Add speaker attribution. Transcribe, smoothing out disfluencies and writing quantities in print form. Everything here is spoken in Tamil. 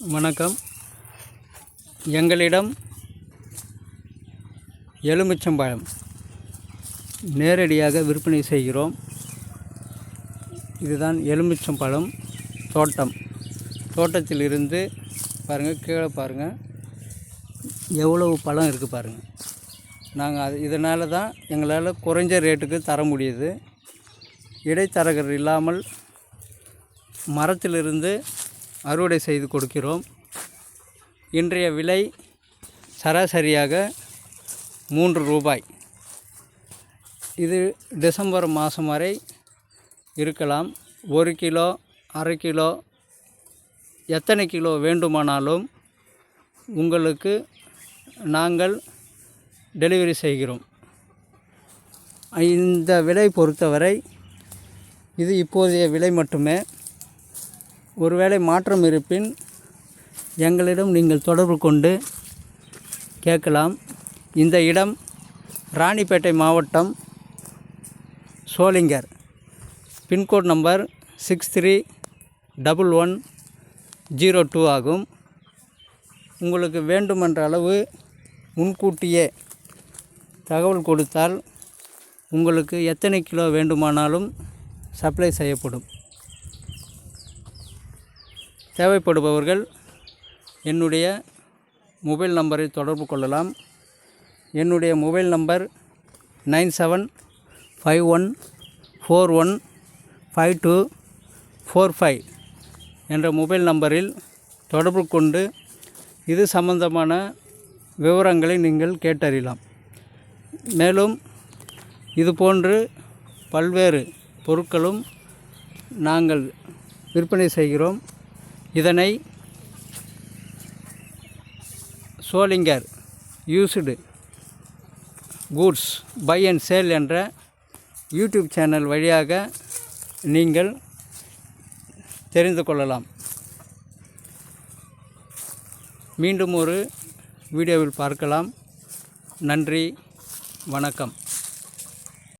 Speaker 1: வணக்கம். எங்களிடம் எலுமிச்சம்பழம் நேரடியாக விற்பனை செய்கிறோம். இதுதான் எலுமிச்சம்பழம் தோட்டம். தோட்டத்திலிருந்து பாருங்கள், கீழே பாருங்கள் எவ்வளவு பழம் இருக்குது பாருங்கள். நாங்கள் இதனால தான் எங்களால் குறைஞ்ச ரேட்டுக்கு தர முடியுது. இடைத்தரகர் இல்லாமல் மரத்திலிருந்து அறுவடை செய்து கொடுக்கிறோம். இன்றைய விலை சராசரியாக 3 ரூபாய். இது டிசம்பர் மாதம் வரை இருக்கலாம். 1 கிலோ, அரை கிலோ, எத்தனை கிலோ வேண்டுமானாலும் உங்களுக்கு நாங்கள் டெலிவரி செய்கிறோம். இந்த விலை பொறுத்தவரை இது இப்போதைய விலை மட்டுமே. ஒருவேளை மாற்றம் இருப்பின் எங்களிடம் நீங்கள் தொடர்பு கொண்டு கேட்கலாம். இந்த இடம் ராணிப்பேட்டை மாவட்டம், சோளிங்கர். பின்கோட் நம்பர் 631102 ஆகும். உங்களுக்கு வேண்டுமென்ற அளவு முன்கூட்டியே தகவல் கொடுத்தால் உங்களுக்கு எத்தனை கிலோ வேண்டுமானாலும் சப்ளை செய்யப்படும். தேவைப்படுபவர்கள் என்னுடைய மொபைல் நம்பரை தொடர்பு கொள்ளலாம். என்னுடைய மொபைல் நம்பர் 9751415245 என்ற மொபைல் நம்பரில் தொடர்பு கொண்டு இது சம்பந்தமான விவரங்களை நீங்கள் கேட்டறியலாம். மேலும் இதுபோன்று பல்வேறு பொருட்களும் நாங்கள் விற்பனை செய்கிறோம். இதனை Sholinghur used goods buy and sale என்ற யூடியூப் சேனல் வழியாக நீங்கள் தெரிந்து கொள்ளலாம். மீண்டும் ஒரு வீடியோவில் பார்க்கலாம். நன்றி, வணக்கம்.